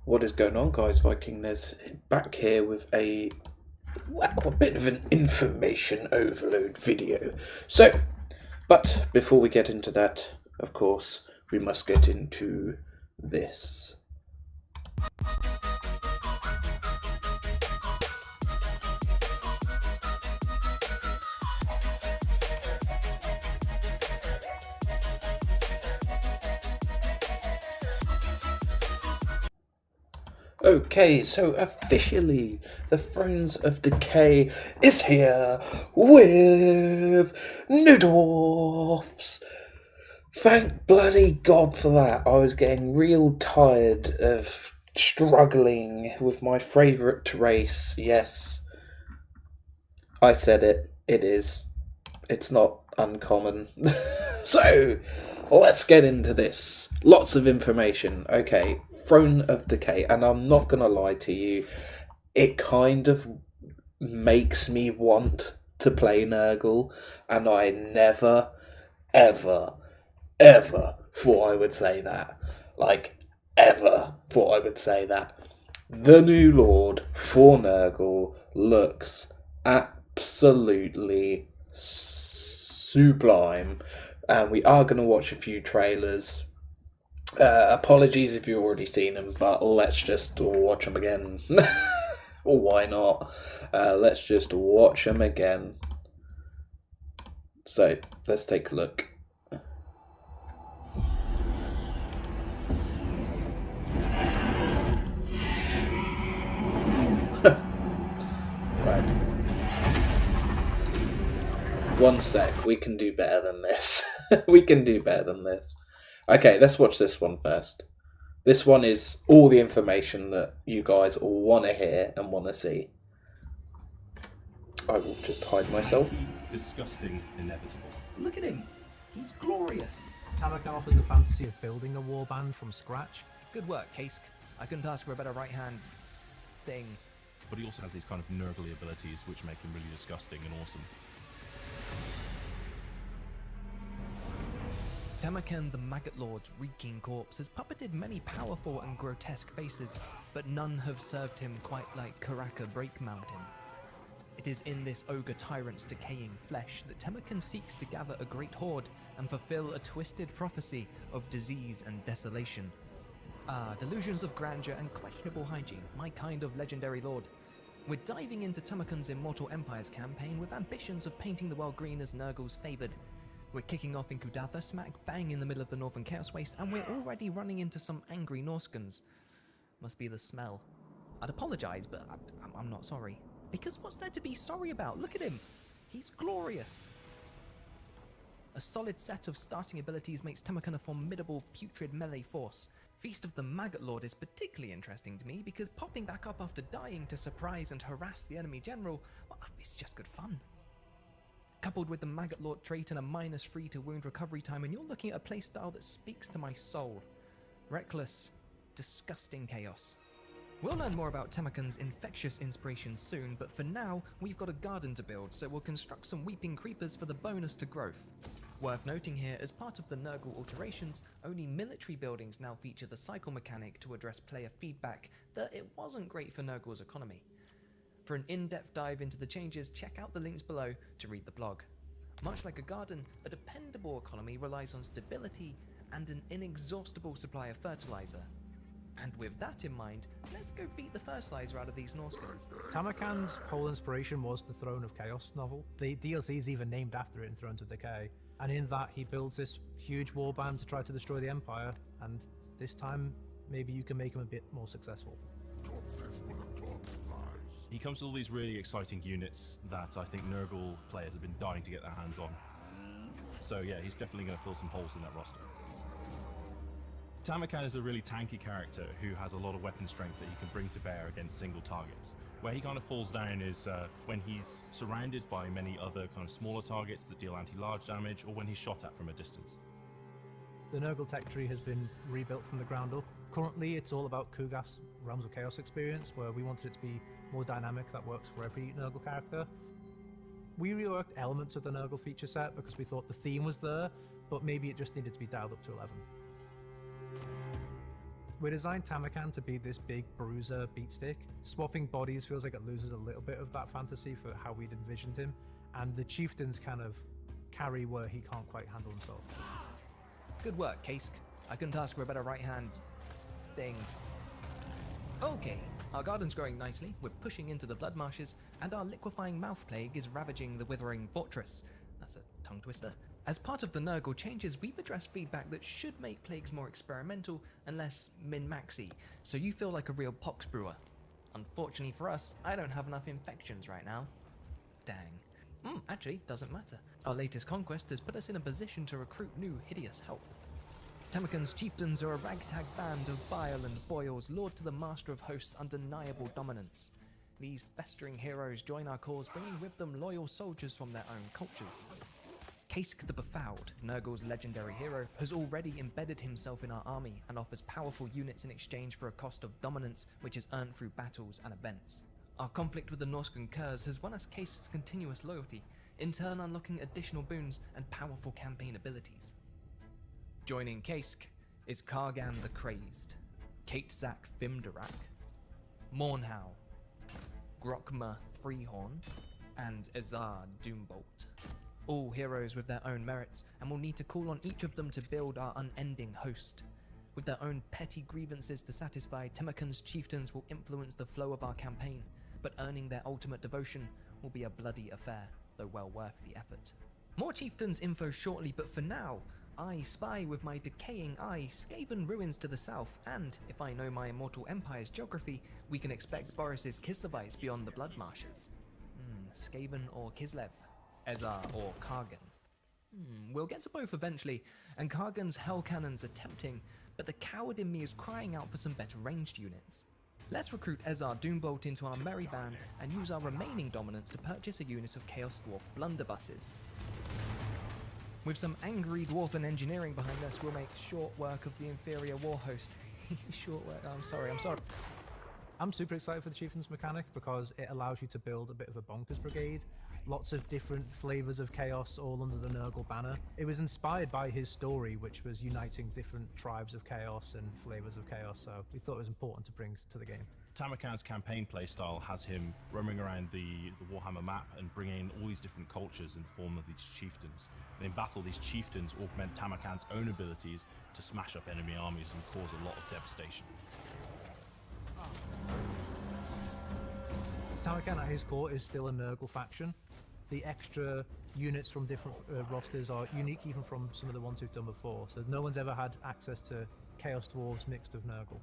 What is going on, guys? Vikingness back here with a bit of an information overload video. But before we get into that, of course, we must get into this. Okay, so officially, the Thrones of Decay is here with new dwarfs. Thank bloody God for that. I was getting real tired of struggling with my favourite race. Yes, I said it. It is. It's not uncommon. So, let's get into this. Lots of information. Okay, Throne of Decay, and I'm not gonna lie to you, it kind of makes me want to play Nurgle, and I never, ever, ever thought I would say that. Like, ever thought I would say that. The new Lord for Nurgle looks absolutely sublime, and we are going to watch a few trailers. Apologies if you've already seen them, but let's just watch them again. Or why not? Let's just watch them again. So, let's take a look. Right. One sec, we can do better than this. We can do better than this. Okay, let's watch this one first. This one is all the information that you guys all want to hear and want to see. I will just hide myself. Disgusting, inevitable. Look at him. He's glorious. Tamakan offers the fantasy of building a warband from scratch. Good work, Kask. I couldn't ask for a better right-hand thing. But he also has these kind of nurgly abilities which make him really disgusting and awesome. Tamakan the Maggot Lord's reeking corpse has puppeted many powerful and grotesque faces, but none have served him quite like Karaka Break Mountain. It is in this ogre tyrant's decaying flesh that Tamakan seeks to gather a great horde and fulfill a twisted prophecy of disease and desolation. Ah, delusions of grandeur and questionable hygiene, my kind of legendary lord. We're diving into Tamakan's Immortal Empires campaign with ambitions of painting the world green as Nurgle's favoured. We're kicking off in Kudatha, smack bang in the middle of the Northern Chaos Waste, and we're already running into some angry Norskans. Must be the smell. I'd apologise, but I'm not sorry. Because what's there to be sorry about? Look at him. He's glorious. A solid set of starting abilities makes Tamakan a formidable, putrid melee force. Feast of the Maggot Lord is particularly interesting to me because popping back up after dying to surprise and harass the enemy general, well, it's just good fun. Coupled with the Maggot Lord trait and a -3 to wound recovery time, and you're looking at a playstyle that speaks to my soul. Reckless, disgusting chaos. We'll learn more about Tamakan's infectious inspiration soon, but for now, we've got a garden to build, so we'll construct some weeping creepers for the bonus to growth. Worth noting here, as part of the Nurgle alterations, only military buildings now feature the cycle mechanic to address player feedback that it wasn't great for Nurgle's economy. For an in-depth dive into the changes, check out the links below to read the blog. Much like a garden, a dependable economy relies on stability and an inexhaustible supply of fertilizer. And with that in mind, let's go beat the fertilizer out of these Norskins. Tamakan's whole inspiration was the Throne of Chaos novel. The DLC is even named after it in Thrones of Decay. And in that, he builds this huge warband to try to destroy the Empire. And this time, maybe you can make him a bit more successful. He comes with all these really exciting units that I think Nurgle players have been dying to get their hands on. So yeah, he's definitely going to fill some holes in that roster. Tamakan is a really tanky character who has a lot of weapon strength that he can bring to bear against single targets. Where he kind of falls down is when he's surrounded by many other kind of smaller targets that deal anti-large damage, or when he's shot at from a distance. The Nurgle tech tree has been rebuilt from the ground up. Currently, it's all about Kugat's Realms of Chaos experience, where we wanted it to be more dynamic, that works for every Nurgle character. We reworked elements of the Nurgle feature set because we thought the theme was there, but maybe it just needed to be dialed up to 11. We designed Tamakan to be this big bruiser beatstick. Swapping bodies feels like it loses a little bit of that fantasy for how we'd envisioned him, and the chieftains kind of carry where he can't quite handle himself. Good work, Kaisk. I couldn't ask for a better right-hand thing. Okay, our garden's growing nicely, we're pushing into the blood marshes, and our liquefying mouth plague is ravaging the withering fortress. That's a tongue twister. As part of the Nurgle changes, we've addressed feedback that should make plagues more experimental and less min-maxy, so you feel like a real pox brewer. Unfortunately for us, I don't have enough infections right now. Dang. Actually, doesn't matter. Our latest conquest has put us in a position to recruit new hideous help. Tamakan's chieftains are a ragtag band of bile and boils, lured to the master of hosts' undeniable dominance. These festering heroes join our cause, bringing with them loyal soldiers from their own cultures. Kaisk the Befouled, Nurgle's legendary hero, has already embedded himself in our army and offers powerful units in exchange for a cost of dominance which is earned through battles and events. Our conflict with the Norscan Curs has won us Kaisk's continuous loyalty, in turn unlocking additional boons and powerful campaign abilities. Joining Kaisk is Kargan the Crazed, Katezak Fimdarak, Mornhow, Grokma Freehorn, and Ezar Doombolt. All heroes with their own merits, and we'll need to call on each of them to build our unending host. With their own petty grievances to satisfy, Tamakan's chieftains will influence the flow of our campaign, but earning their ultimate devotion will be a bloody affair, though well worth the effort. More chieftains info shortly, but for now, I spy with my decaying eye Skaven ruins to the south, and if I know my immortal empire's geography, we can expect Boris's Kislevites beyond the blood marshes. Skaven or Kislev, Ezar or Kargan. We'll get to both eventually, and Kargan's hell cannons are tempting, but the coward in me is crying out for some better ranged units. Let's recruit Ezar Doombolt into our merry band and use our remaining dominance to purchase a unit of Chaos Dwarf blunderbusses. With some angry dwarven engineering behind us, we'll make short work of the inferior war host. Short work, I'm sorry. I'm super excited for the Chieftain's mechanic because it allows you to build a bit of a bonkers brigade. Lots of different flavors of chaos all under the Nurgle banner. It was inspired by his story, which was uniting different tribes of chaos and flavors of chaos, so we thought it was important to bring to the game. Tamakan's campaign playstyle has him roaming around the Warhammer map and bringing in all these different cultures in the form of these chieftains. And in battle, these chieftains augment Tamakan's own abilities to smash up enemy armies and cause a lot of devastation. Tamakan at his core is still a Nurgle faction. The extra units from different rosters are unique even from some of the ones we've done before, so no one's ever had access to Chaos Dwarves mixed with Nurgle.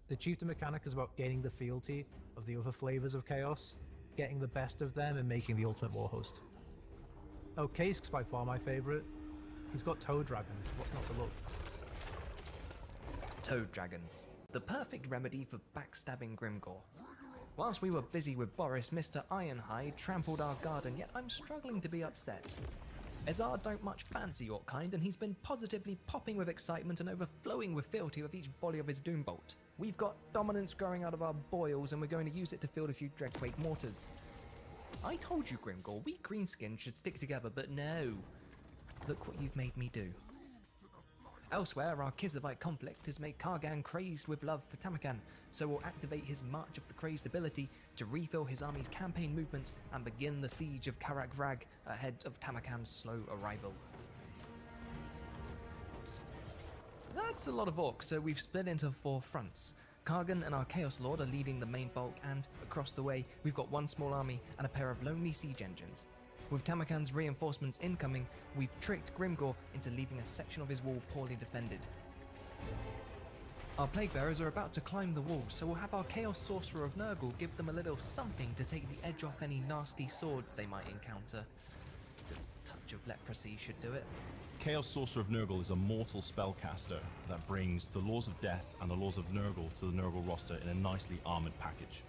The Chieftain mechanic is about gaining the fealty of the other flavors of Chaos, getting the best of them and making the ultimate war host. Oh, Kaisk's by far my favorite. He's got Toad Dragons, what's not to love? Toad Dragons, the perfect remedy for backstabbing Grimgor. Whilst we were busy with Boris, Mr. Ironhide trampled our garden, yet I'm struggling to be upset. Ezar don't much fancy your kind, and he's been positively popping with excitement and overflowing with fealty with each volley of his Doombolt. We've got dominance growing out of our boils, and we're going to use it to field a few Dreadquake mortars. I told you, Grimgor, we greenskins should stick together, but no. Look what you've made me do. Elsewhere, our Kislevites conflict has made Kargan crazed with love for Tamakan, so we'll activate his March of the Crazed ability to refill his army's campaign movement and begin the siege of Karak Vrag ahead of Tamakan's slow arrival. That's a lot of orcs, so we've split into 4 fronts. Kargan and our Chaos Lord are leading the main bulk, and across the way, we've got one small army and a pair of lonely siege engines. With Tamakan's reinforcements incoming, we've tricked Grimgor into leaving a section of his wall poorly defended. Our Plague Bearers are about to climb the wall, so we'll have our Chaos Sorcerer of Nurgle give them a little something to take the edge off any nasty swords they might encounter. A touch of leprosy should do it. Chaos Sorcerer of Nurgle is a mortal spellcaster that brings the laws of death and the laws of Nurgle to the Nurgle roster in a nicely armoured package.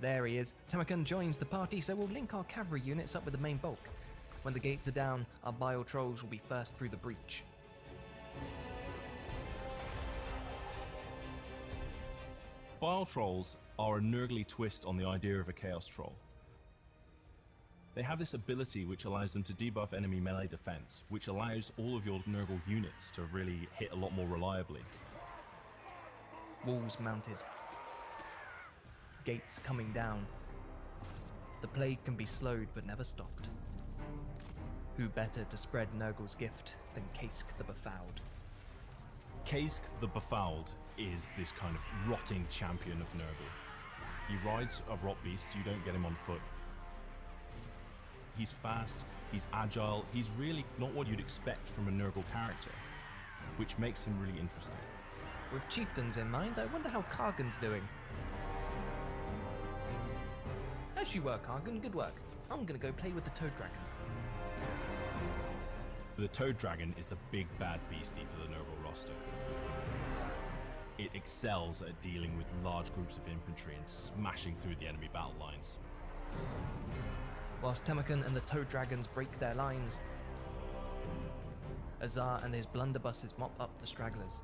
There he is. Tamakan joins the party, so we'll link our cavalry units up with the main bulk. When the gates are down, our Bile Trolls will be first through the breach. Bile Trolls are a Nurgly twist on the idea of a Chaos Troll. They have this ability which allows them to debuff enemy melee defense, which allows all of your Nurgle units to really hit a lot more reliably. Walls mounted. Gates coming down. The plague can be slowed but never stopped. Who better to spread Nurgle's gift than Kaisk the Befouled? Kaisk the Befouled is this kind of rotting champion of Nurgle. He rides a rot beast, you don't get him on foot. He's fast, he's agile, he's really not what you'd expect from a Nurgle character, which makes him really interesting. With chieftains in mind, I wonder how Kargan's doing. As you were, Kargan, good work. I'm gonna go play with the Toad Dragons. The Toad Dragon is the big bad beastie for the Nurgle roster. It excels at dealing with large groups of infantry and smashing through the enemy battle lines. Whilst Temujin and the Toad Dragons break their lines, Azar and his blunderbusses mop up the stragglers,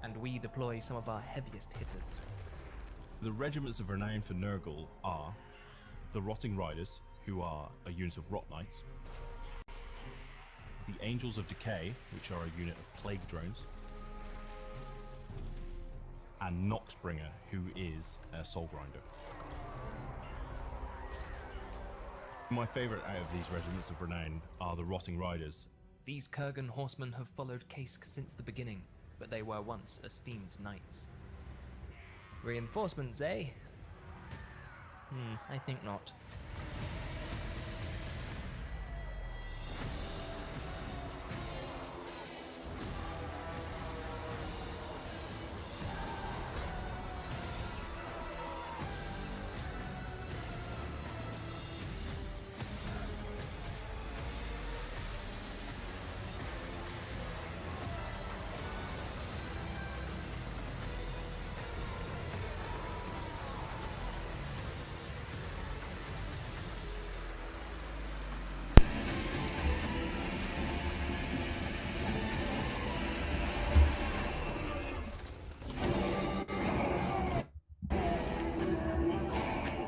and we deploy some of our heaviest hitters. The regiments of renown for Nurgle are the Rotting Riders, who are a unit of Rot Knights, the Angels of Decay, which are a unit of Plague Drones, and Noxbringer, who is a Soul Grinder. My favourite out of these regiments of renown are the Rotting Riders. These Kurgan horsemen have followed Kaisk since the beginning, but they were once esteemed knights. Reinforcements, eh? I think not.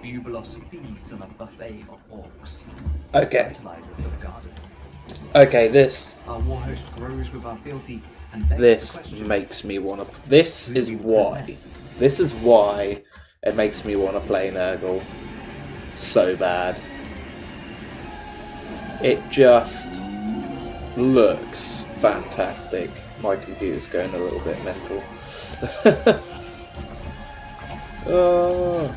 Bubelos feeds on a buffet of orcs. Okay. Fertilizer for the garden. Okay, this Our war host grows with our fealty and begs the this question, makes me want to. This who is we why. protect? This is why it makes me want to play Nurgle so bad. It just looks fantastic. My computer's going a little bit mental. Oh.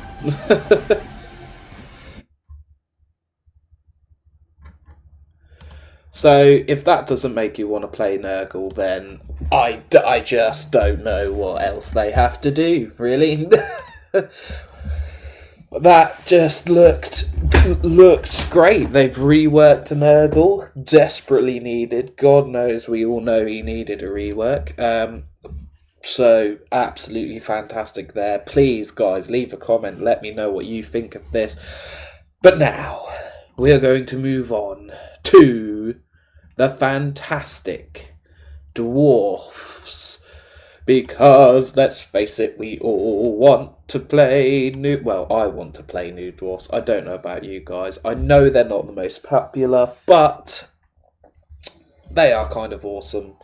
So, if that doesn't make you want to play Nurgle, then I just don't know what else they have to do, really. That just looked great. They've reworked Nurgle, desperately needed. God knows we all know he needed a rework. So, absolutely fantastic there. Please, guys, leave a comment. Let me know what you think of this. But now, we are going to move on to the fantastic dwarfs. Because, let's face it, we all want to play new... Well, I want to play new dwarfs. I don't know about you guys. I know they're not the most popular, but they are kind of awesome.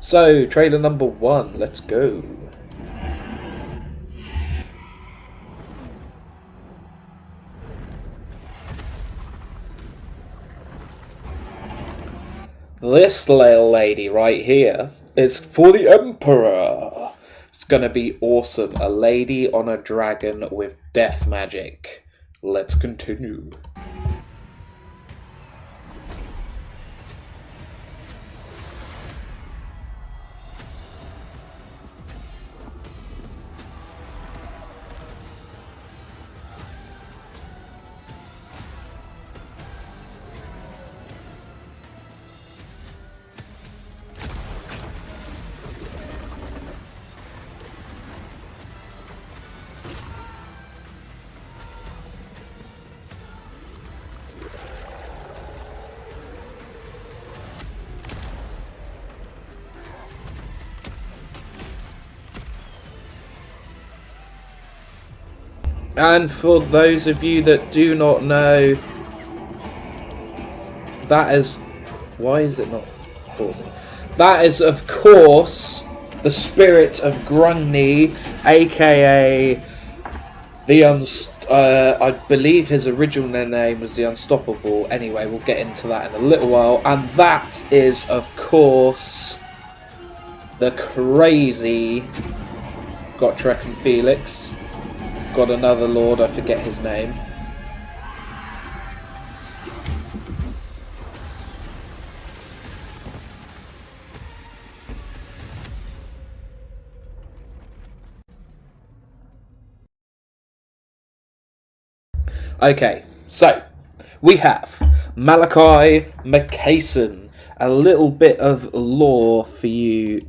So, trailer number 1, let's go. This little lady right here is for the Emperor. It's gonna be awesome. A lady on a dragon with death magic. Let's continue. And for those of you that do not know, That is... Why is it not pausing? That is, of course, the spirit of Grungni, aka the I believe his original name was the Unstoppable. Anyway, we'll get into that in a little while. And that is, of course, the crazy Gotrek and Felix. Got another lord, I forget his name. Okay, so we have Malachi McCason. A little bit of lore for you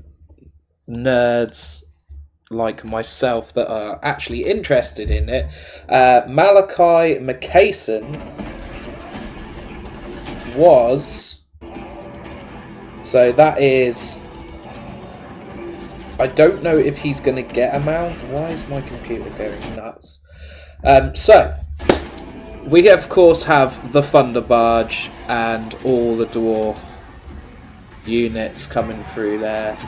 nerds like myself that are actually interested in it. Malachi McCason was... So that is... I don't know if he's going to get a mount. Why is my computer going nuts? So... We, of course, have the Thunder Barge and all the dwarf units coming through there.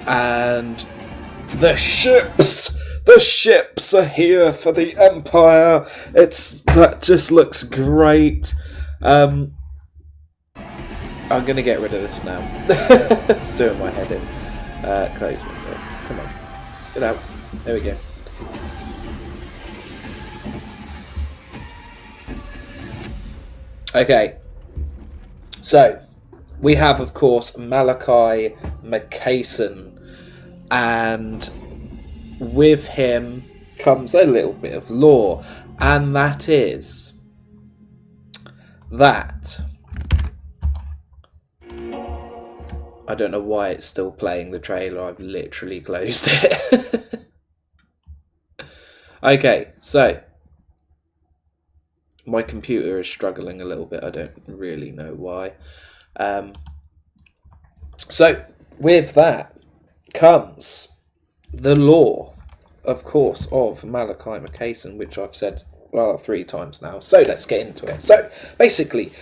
And the ships! The ships are here for the Empire! That just looks great. I'm going to get rid of this now. It's doing my head in. Close window. Come on. Get out. There we go. Okay, so we have, of course, Malachi McCason, and with him comes a little bit of lore, and that is that... I don't know why it's still playing the trailer, I've literally closed it. Okay, so... My computer is struggling a little bit. I don't really know why. So, with that comes the lore, of course, of Malachi McCason, which I've said, 3 times now. So, let's get into it. So, basically,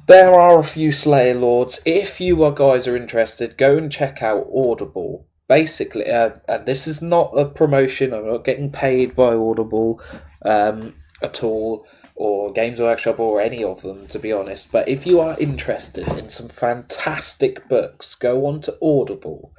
there are a few Slayer Lords. If you guys are interested, go and check out Audible. Basically, and this is not a promotion. I'm not getting paid by Audible at all, or Games Workshop, or any of them, to be honest. But if you are interested in some fantastic books, go on to Audible.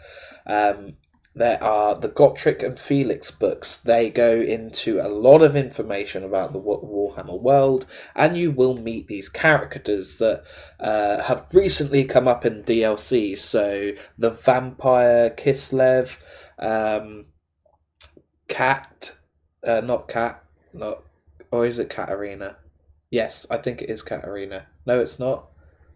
There are the Gotrek and Felix books. They go into a lot of information about the Warhammer world, and you will meet these characters that have recently come up in DLC. So the Vampire Kislev, or is it Katarina? Yes, I think it is Katarina. No, it's not.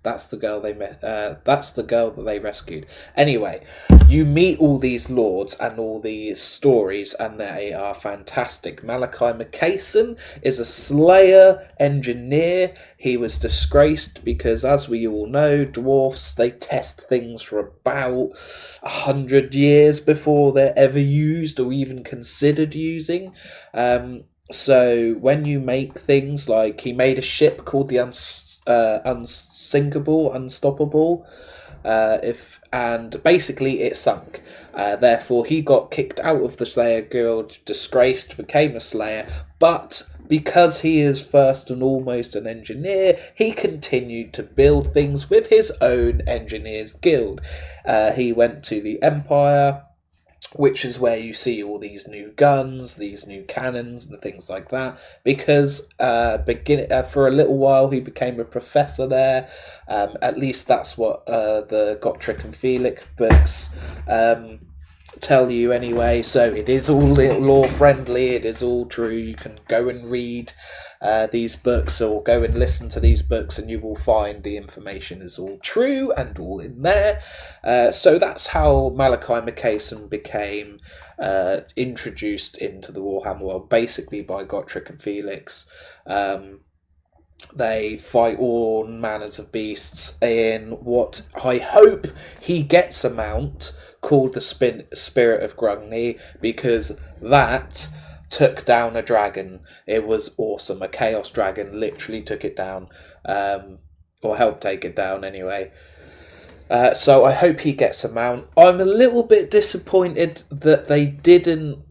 That's the girl they met. That's the girl that they rescued. Anyway, you meet all these lords and all these stories, and they are fantastic. Malachi McCason is a Slayer engineer. He was disgraced because, as we all know, dwarfs, they test things for about 100 years before they're ever used or even considered using. So when you make things like, he made a ship called the Unstoppable, and basically it sunk. Therefore, he got kicked out of the Slayer Guild, disgraced, became a Slayer, but because he is first and almost an engineer, he continued to build things with his own engineers guild. He went to the Empire, which is where you see all these new guns, these new cannons, and things like that. Because for a little while he became a professor there. At least that's what the Gotrek and Felix books tell you anyway. So it is all lore friendly. It is all true. You can go and read these books, or go and listen to these books, and you will find the information is all true and all in there. So that's how Malachi McCason became introduced into the Warhammer world, basically by Gotrek and Felix. They fight all manners of beasts in what I hope he gets a mount called the Spirit of Grungni, because that took down a dragon. It was awesome. A chaos dragon literally took it down, or helped take it down anyway. So I hope he gets a mount. I'm a little bit disappointed that they didn't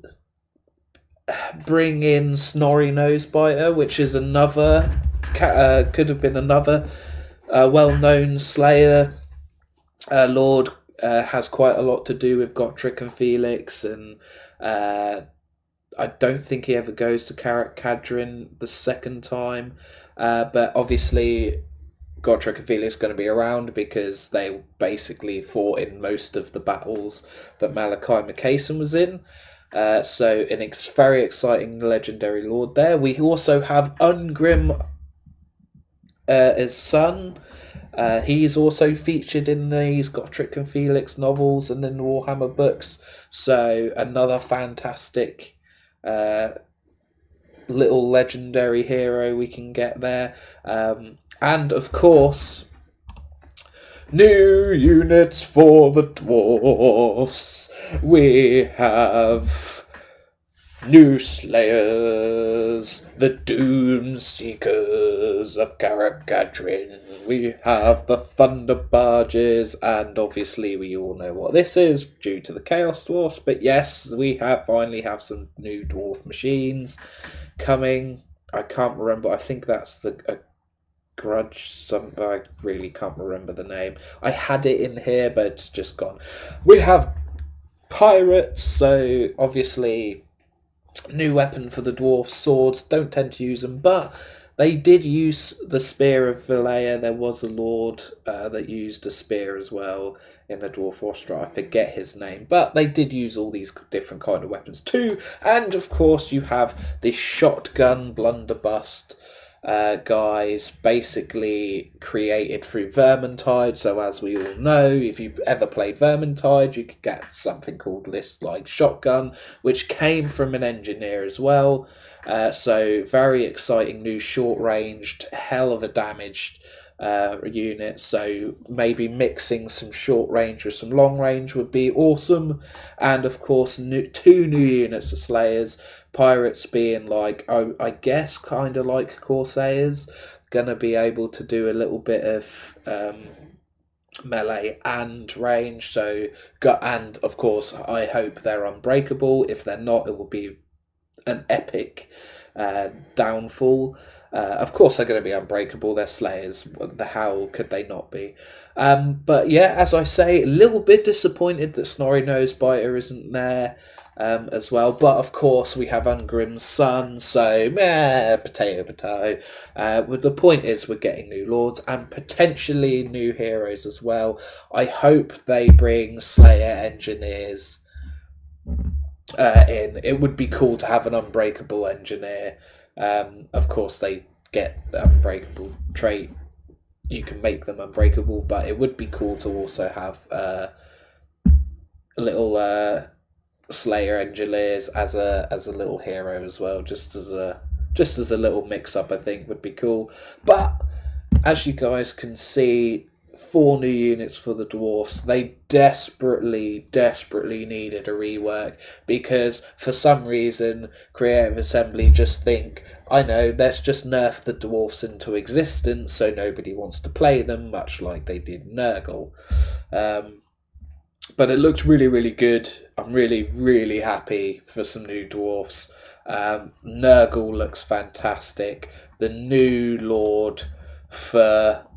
bring in Snorri Nosebiter, which is another could have been another well-known Slayer Lord. Has quite a lot to do with Gotrek and Felix, and I don't think he ever goes to Karak Kadrin the second time, but obviously Gotrek and Felix are going to be around because they basically fought in most of the battles that Malachi Makason was in. So an very exciting legendary lord there. We also have Ungrim, his son. He's also featured in these Gotrek and Felix novels and in the Warhammer books. So another fantastic little legendary hero we can get there. And of course, new units for the dwarfs. We have new Slayers, the Doom Seekers of Karak Kadrin. We have the Thunder Barges, and obviously we all know what this is due to the Chaos Dwarfs. But yes, we finally have some new dwarf machines coming. I can't remember. I think that's the Grudge something. I really can't remember the name. I had it in here, but it's just gone. We have pirates, so obviously new weapon for the dwarfs. Swords, don't tend to use them, but they did use the Spear of Valea. There was a lord that used a spear as well in the dwarf roster. I forget his name, but they did use all these different kind of weapons too. And of course you have the shotgun blunderbuss guys, basically created through Vermintide. So as we all know, if you've ever played Vermintide, you could get something called this like shotgun, which came from an engineer as well. So very exciting new short-ranged, hell of a damaged unit. So maybe mixing some short range with some long range would be awesome. And of course, two new units of Slayers. Pirates being like, I guess kind of like Corsairs, gonna be able to do a little bit of melee and range. So and of course I hope they're unbreakable. If they're not, it will be an epic downfall. Of course they're going to be unbreakable. They're Slayers. How could they not be? But yeah, as I say, a little bit disappointed that Snorri Nosebiter isn't there as well. But of course we have Ungrim's son, so potato. But the point is we're getting new lords and potentially new heroes as well. I hope they bring Slayer engineers in. It would be cool to have an unbreakable engineer. Of course they get the unbreakable trait, you can make them unbreakable, but it would be cool to also have a little Slayer engineers as a little hero as well, just as a little mix up. I think would be cool. But as you guys can see, 4 new units for the dwarfs. They desperately needed a rework because for some reason Creative Assembly just think, I know, let's just nerf the dwarfs into existence so nobody wants to play them, much like they did Nurgle. But it looks really good. I'm really happy for some new dwarfs. Nurgle looks fantastic. The new lord for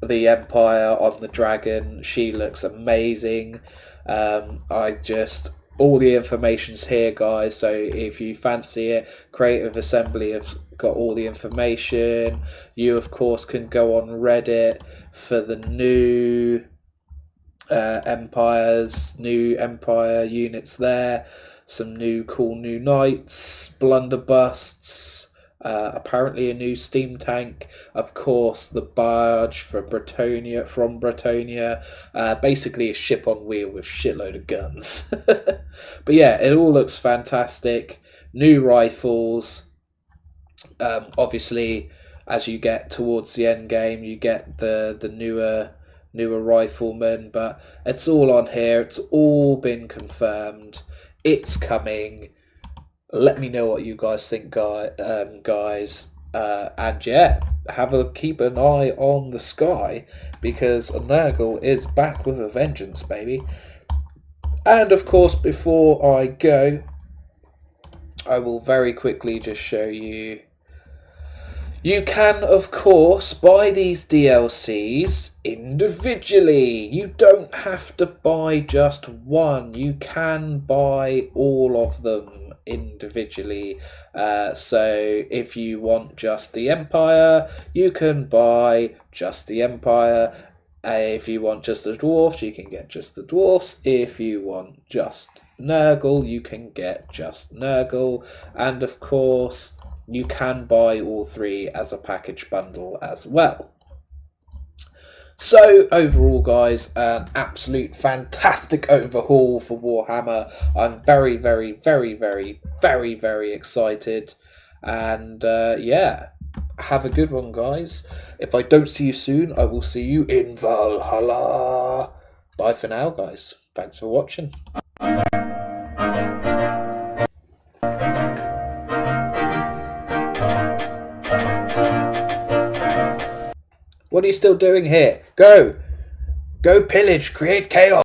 the Empire on the dragon, she looks amazing. All the information's here, guys, so if you fancy it, Creative Assembly have got all the information. You of course can go on Reddit for the new new Empire units there. Some cool new knights, blunderbusts, apparently a new steam tank, of course the barge from Bretonia, basically a ship on wheel with shitload of guns. But yeah, it all looks fantastic. New rifles. Obviously, as you get towards the end game, you get the newer riflemen, but it's all on here. It's all been confirmed. It's coming. Let me know what you guys think, guys. And yeah, keep an eye on the sky, because Nurgle is back with a vengeance, baby. And of course, before I go, I will very quickly just show you. You can, of course, buy these DLCs individually. You don't have to buy just one. You can buy all of them individually. So if you want just the Empire, you can buy just the Empire. If you want just the Dwarfs, you can get just the Dwarfs. If you want just Nurgle, you can get just Nurgle. And of course, you can buy all three as a package bundle as well. So overall, guys, an absolute fantastic overhaul for Warhammer. I'm very, very, very, very, very, very excited. And yeah, have a good one, guys. If I don't see you soon, I will see you in Valhalla. Bye for now, guys. Thanks for watching. What are you still doing here? Go! Go pillage, create chaos!